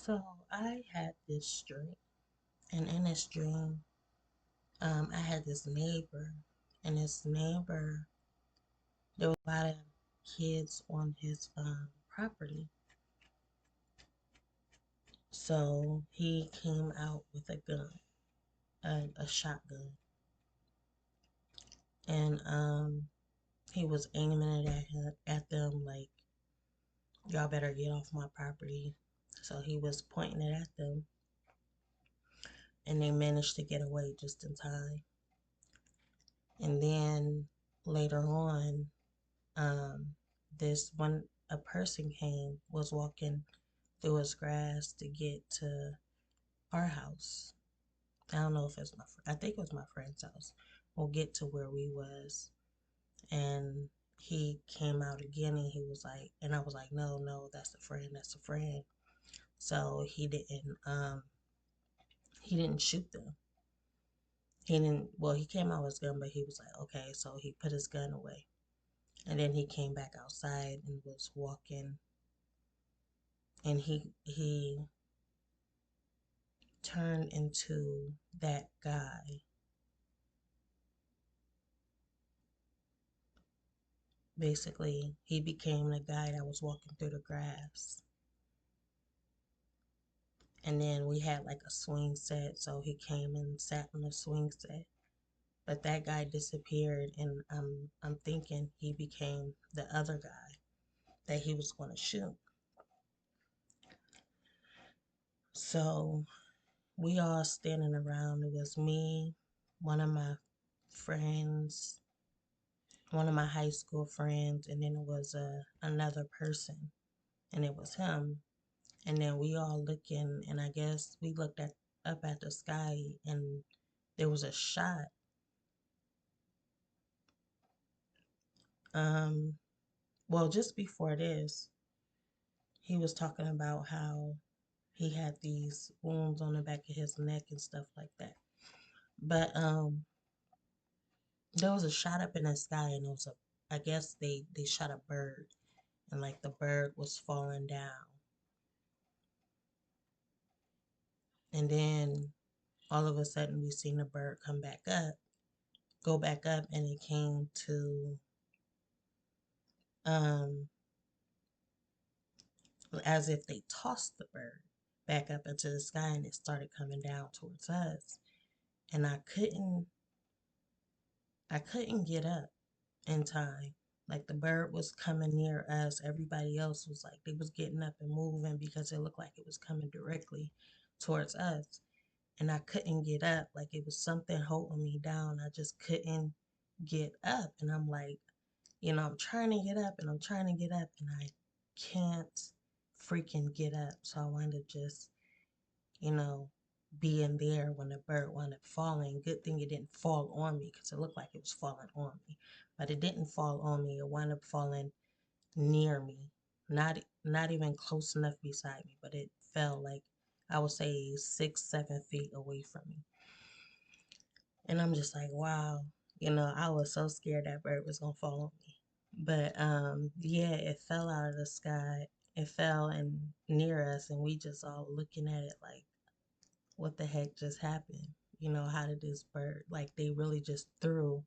So I had this dream, and in this dream, I had this neighbor, and this neighbor, there was a lot of kids on his property. So he came out with a gun, a shotgun, and he was aiming it at them like, y'all better get off my property. So he was pointing it at them, and they managed to get away just in time. And then later on, um, this one a person was walking through his grass to get to our house. I don't know if it's I think it was my friend's house. We'll get to where we was, and he came out again, and he was like, and I was like, no, no, that's a friend, that's a friend. So he didn't shoot them. He didn't. Well, he came out with his gun, but he was like, okay. So he put his gun away, and then he came back outside and was walking, and he turned into that guy. Basically, he became the guy that was walking through the grass. And then we had like a swing set, so he came and sat on the swing set. But that guy disappeared, and I'm thinking he became the other guy that he was going to shoot. So we all standing around. It was me, one of my friends, one of my high school friends, and then it was another person, and it was him. And then we all looking, and I guess we looked at up at the sky, and there was a shot. Um, well, just before this, he was talking about how he had these wounds on the back of his neck and stuff like that. But there was a shot up in the sky, and it was I guess they shot a bird, and like the bird was falling down, and then all of a sudden we seen the bird go back up, and it came to um as if they tossed the bird back up into the sky, and it started coming down towards us. And I couldn't get up in time. Like the bird was coming near us. Everybody else was like they was getting up and moving because it looked like it was coming directly towards us. And I couldn't get up. Like it was something holding me down. I just couldn't get up. And I'm like, I'm trying to get up, and I'm trying to get up, and I can't freaking get up. So I wound up just, you know, being there when the bird wound up falling. Good thing it didn't fall on me because it looked like it was falling on me. But it didn't fall on me. It wound up falling near me. Not even close enough beside me, but it fell like I would say 6, 7 feet away from me. And I'm just like, wow, I was so scared that bird was gonna fall on me. But yeah, it fell out of the sky. It fell and near us, and we just all looking at it like, what the heck just happened? How did this bird, like, they really just threw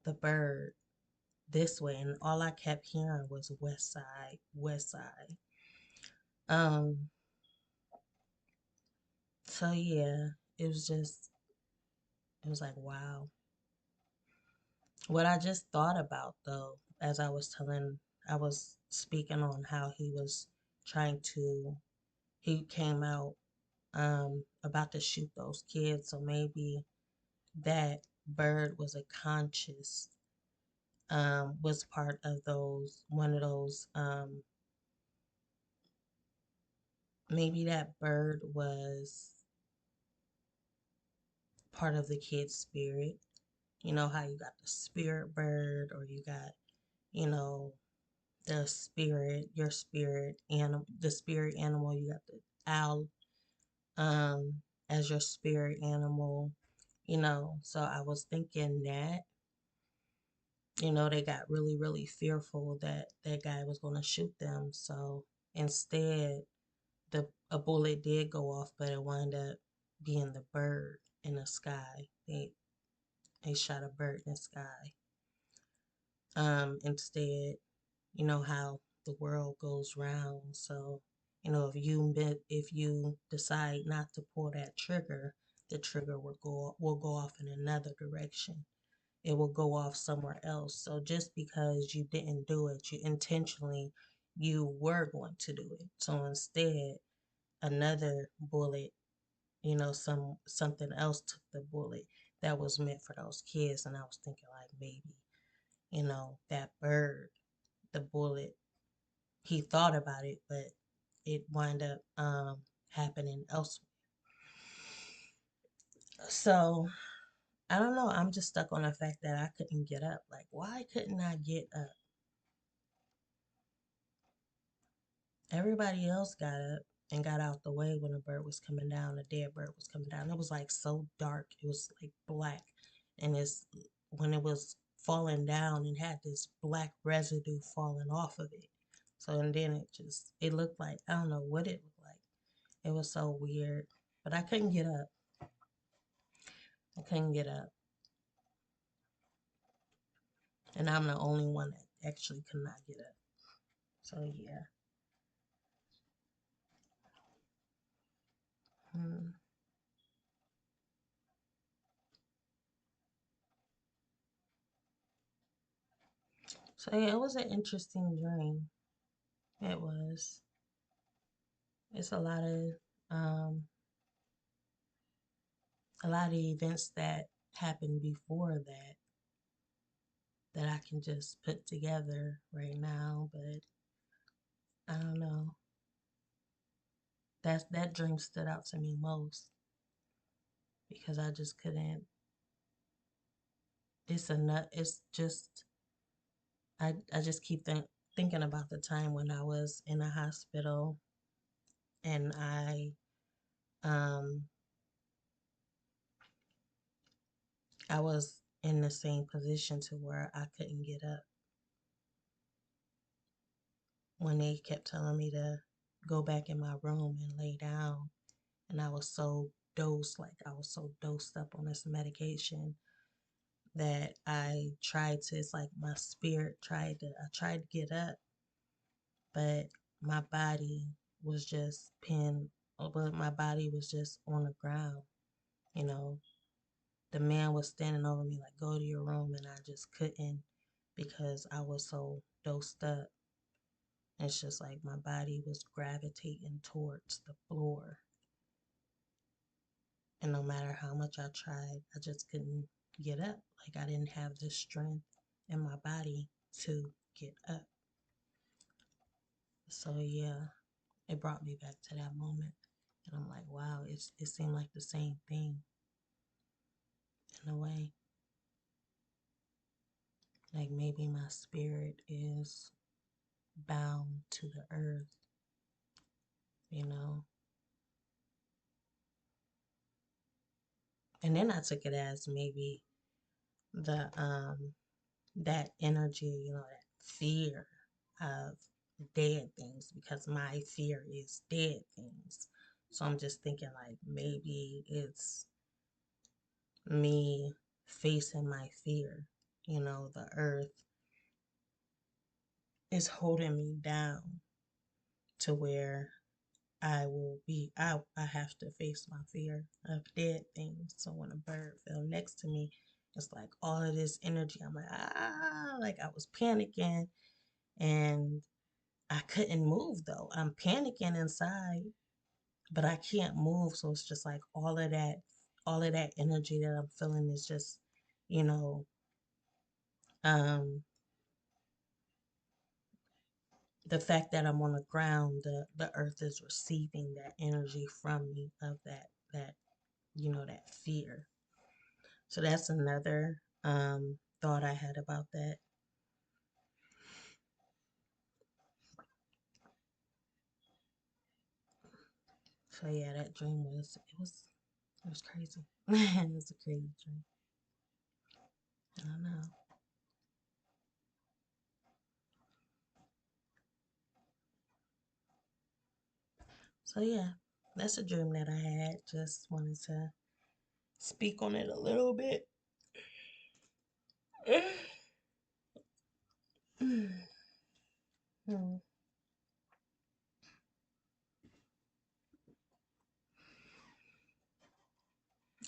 the bird this way, and all I kept hearing was west side, west side. Um, so yeah, it was just, it was like, wow. What I just thought about though, as I was speaking on how he came out about to shoot those kids. So maybe that bird was a conscious, was part of one of those, maybe that bird was part of the kid's spirit. You know how you got the spirit bird, or you got, you know, your spirit animal, the spirit animal, you got the owl, um, as your spirit animal, So I was thinking that, they got really, really fearful that that guy was going to shoot them. So instead, the a bullet did go off, but it wound up being the bird in the sky. They shot a bird in the sky. Instead, you know how the world goes round. So, you know, if you decide not to pull that trigger, the trigger will go off in another direction. It will go off somewhere else. So just because you didn't do it, you were going to do it. So instead, another bullet, you know, something else took the bullet that was meant for those kids. And I was thinking like maybe, you know, that bird, the bullet, he thought about it, but it wound up happening elsewhere. So I don't know. I'm just stuck on the fact that I couldn't get up. Like, why couldn't I get up? Everybody else got up and got out the way when a bird was coming down, a dead bird was coming down. It was like so dark. It was like black. And when it was falling down and had this black residue falling off of it. So and then it looked like, I don't know what it looked like. It was so weird. But I couldn't get up. I couldn't get up. And I'm the only one that actually could not get up. So yeah. Hmm. So yeah, it was an interesting dream. It was. It's um a lot of events that happened before that I can just put together right now, but I don't know. That dream stood out to me most because I just couldn't. It's a nut. It's just I just keep thinking about the time when I was in a hospital and um I was in the same position to where I couldn't get up when they kept telling me to go back in my room and lay down. And I was so I was so dosed up on this medication that it's like my spirit I tried to get up, but my body was just but my body was just on the ground, you know. The man was standing over me like, go to your room, and I just couldn't because I was so dosed up. It's just like my body was gravitating towards the floor. And no matter how much I tried, I just couldn't get up. Like I didn't have the strength in my body to get up. So yeah, it brought me back to that moment. And I'm like, wow, it seemed like the same thing in a way. Like maybe my spirit is bound to the earth, you know? And then I took it as maybe the that energy, you know, that fear of dead things because my fear is dead things. So I'm just thinking like maybe it's me facing my fear. You know, the earth is holding me down to where I have to face my fear of dead things. So when a bird fell next to me, it's like all of this energy. I'm like I was panicking and I couldn't move though. I'm panicking inside, but I can't move. So it's just like all of that energy that I'm feeling is just, you know, um, the fact that I'm on the ground, the earth is receiving that energy from me of that, you know, that fear. So that's another thought I had about that. So yeah, that dream it was crazy. It was a crazy dream. I don't know. So yeah, that's a dream that I had. Just wanted to speak on it a little bit. Hmm.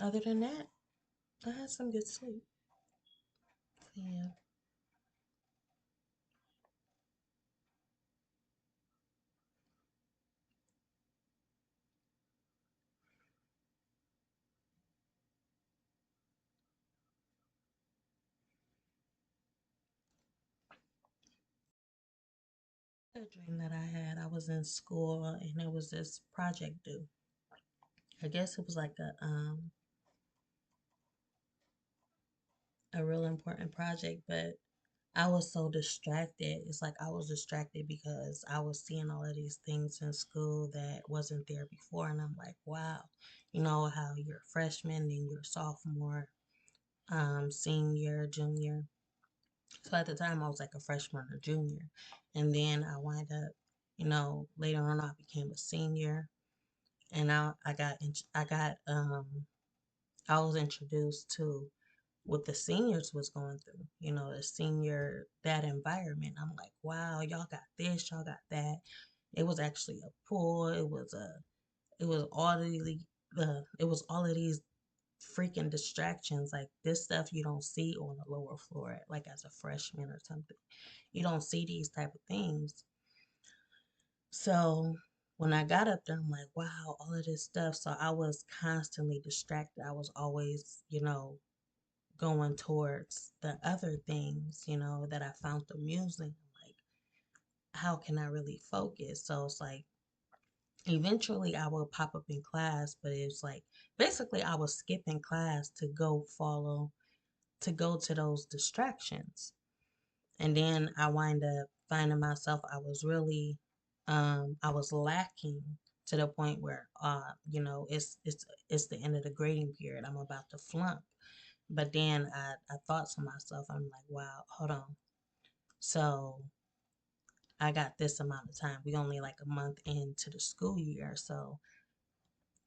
Other than that, I had some good sleep. So, yeah. A dream that I had, I was in school and there was this project due. I guess it was like a real important project, but I was so distracted. It's like I was distracted because I was seeing all of these things in school that wasn't there before. And I'm like, wow, you know how you're a freshman, then you're a sophomore, senior, junior. So at the time, I was like a freshman or junior. And then I wind up, later on, I became a senior. And I was introduced to what the seniors was going through, the senior, that environment. I'm like, wow, y'all got this, y'all got that. It was actually a pool. It was all of it was all of these freaking distractions, like this stuff you don't see on the lower floor, like as a freshman or something. You don't see these type of things. So when I got up there, I'm like, wow, all of this stuff. So I was constantly distracted. I was always, going towards the other things, that I found amusing. Like, how can I really focus? So it's like eventually I would pop up in class, but it was like basically I was skipping class to go to those distractions. And then I wind up finding myself I was lacking to the point where it's the end of the grading period. I'm about to flunk. But then I thought to myself, I'm like, wow, hold on. So I got this amount of time. We only like a month into the school year. So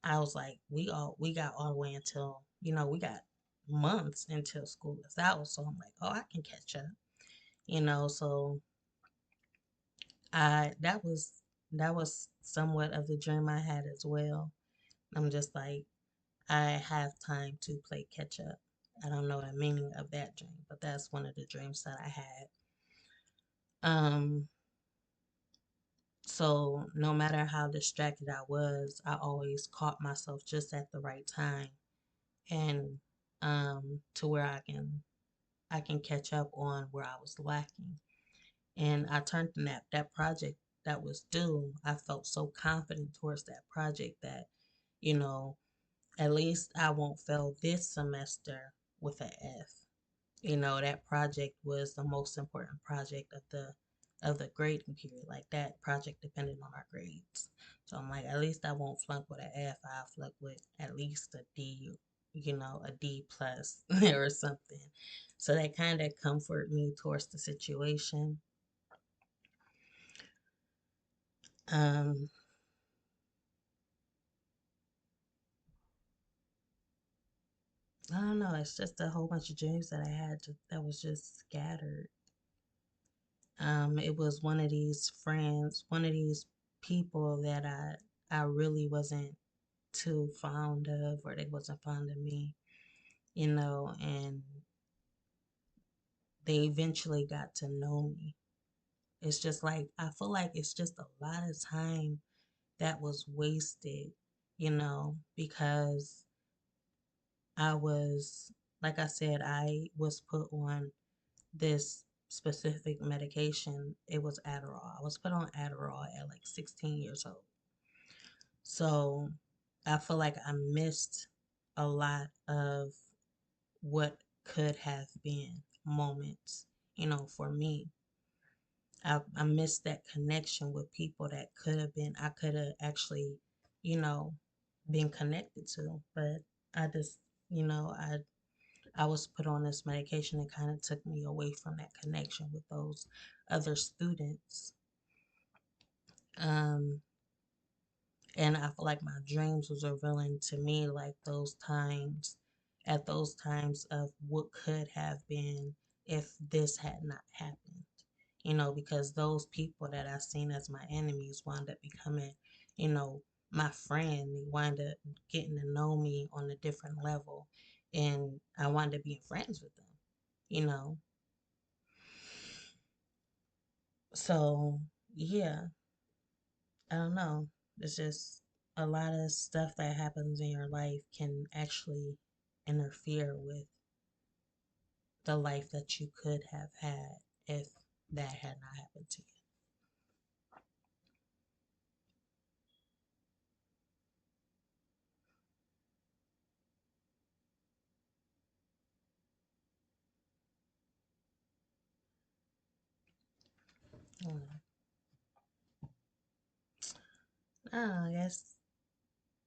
I was like, we got all the way until, we got months until school is out. So I'm like, oh, I can catch up. So I that was somewhat of the dream I had as well. I'm just like, I have time to play catch up. I don't know the meaning of that dream, but that's one of the dreams that I had. Um, so no matter how distracted I was, I always caught myself just at the right time and to where I can catch up on where I was lacking. And I turned in that project that was due. I felt so confident towards that project that, you know, at least I won't fail this semester with an F. That project was the most important project of the grading period. Like that project depended on our grades. So I'm like, at least I won't flunk with an F. I'll flunk with at least a D, a D plus or something. So that kind of comforted me towards the situation. Um, I don't know. It's just a whole bunch of dreams that I had that was just scattered. It was one of these friends, one of these people that I really wasn't too fond of, or they wasn't fond of me, and they eventually got to know me. It's just like I feel like it's just a lot of time that was wasted, because I was, like I said, I was put on this specific medication. It was Adderall. I was put on Adderall at like 16 years old. So I feel like I missed a lot of what could have been moments, for me. I missed that connection with people that I could have actually, you know, been connected to. But I just, I was put on this medication and kind of took me away from that connection with those other students. Um, And I feel like my dreams was revealing to me like those times, at those times of what could have been if this had not happened. Because those people that I seen as my enemies wound up becoming, you know, my friend. They wind up getting to know me on a different level. And I wound up being friends with them, you know. So yeah, I don't know. It's just a lot of stuff that happens in your life can actually interfere with the life that you could have had if that had not happened to you. I guess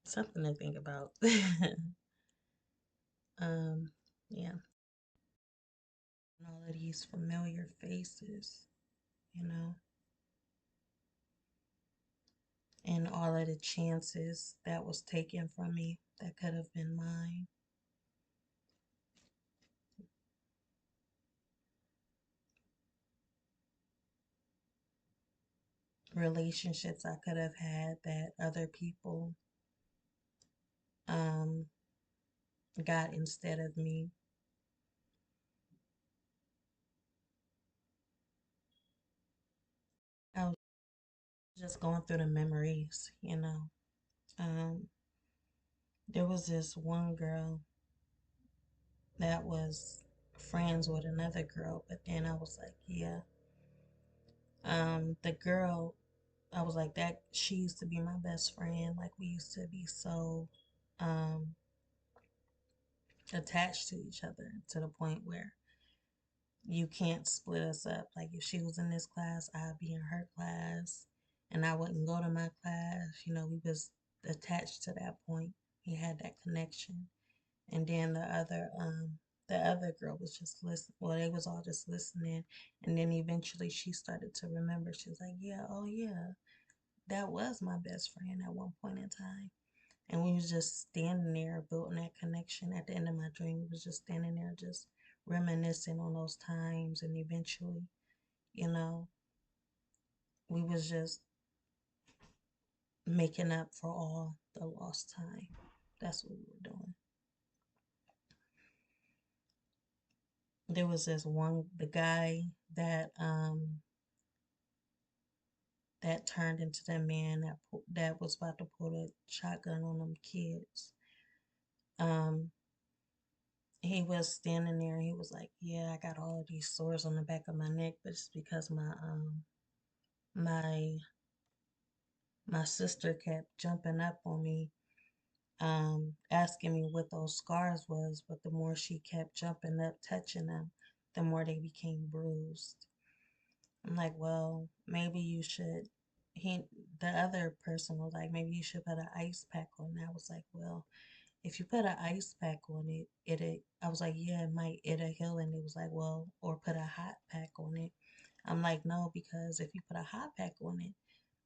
something to think about. um, yeah. And all of these familiar faces, you know, and all of the chances that was taken from me that could have been mine. Relationships I could have had that other people um, got instead of me. I was just going through the memories. Um, there was this one girl that was friends with another girl, but then I was like, yeah. The girl, I was like, that she used to be my best friend. Like, we used to be so um, attached to each other to the point where you can't split us up. Like, if she was in this class, I'd be in her class, and I wouldn't go to my class. We was attached to that point. We had that connection. And then the other girl was just listening. Well, they was all just listening, and then eventually she started to remember. She was like, "Yeah, oh yeah, that was my best friend at one point in time." And we was just standing there building that connection. At the end of my dream, we was just standing there just reminiscing on those times, and eventually, you know, we was just making up for all the lost time. That's what we were doing. There was this one, the guy that turned into that man that was about to pull the shotgun on them kids. Um, he was standing there. He was like, "Yeah, I got all of these sores on the back of my neck, but it's because my my sister kept jumping up on me, asking me what those scars was. But the more she kept jumping up, touching them, the more they became bruised." I'm like, "Well, maybe you should." He, the other person was like, "Maybe you should put an ice pack on." And I was like, "Well, if you put an ice pack on it, I was like, "Yeah, it'll heal." And it was like, "Well, or put a hot pack on it." I'm like, "No, because if you put a hot pack on it,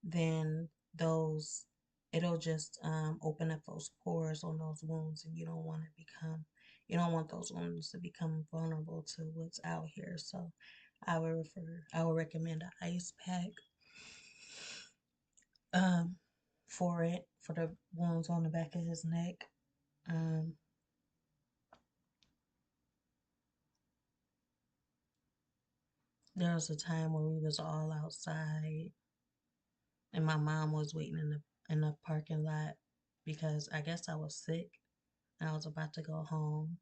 then those it'll just open up those pores on those wounds, and you don't want those wounds to become vulnerable to what's out here." So I would recommend an ice pack um, for the wounds on the back of his neck. Um, there was a time when we was all outside, and my mom was waiting in the parking lot because I guess I was sick and I was about to go home.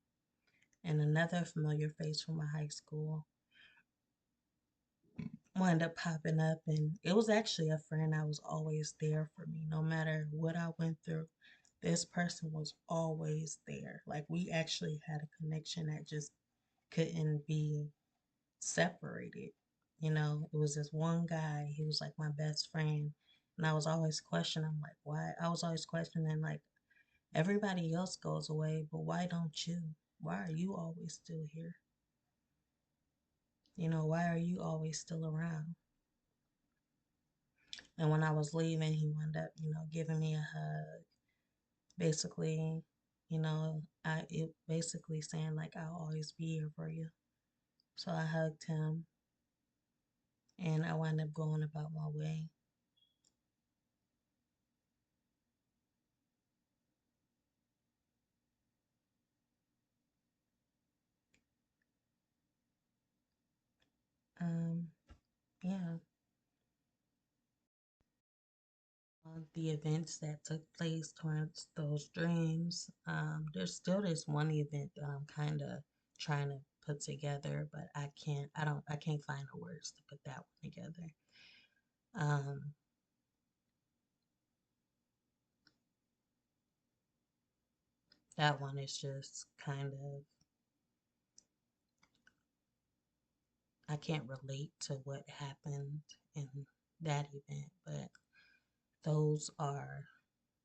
And another familiar face from my high school wound up popping up, and it was actually a friend that was always there for me no matter what I went through. This person was always there. Like, we actually had a connection that just couldn't be separated. It was this one guy. He was like my best friend. And I was always questioning, I'm like, why? I was always questioning, like, everybody else goes away, but why don't you? Why are you always still here? Why are you always still around? And when I was leaving, he wound up, giving me a hug. Basically, it basically saying like I'll always be here for you. So I hugged him and I wound up going about my way. Um, yeah. The events that took place towards those dreams. There's still this one event that I'm kind of trying to put together, but I can't find the words to put that one together. Um, that one is just kind of, I can't relate to what happened in that event, but those are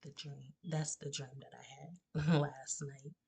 the dream. That's the dream that I had last night.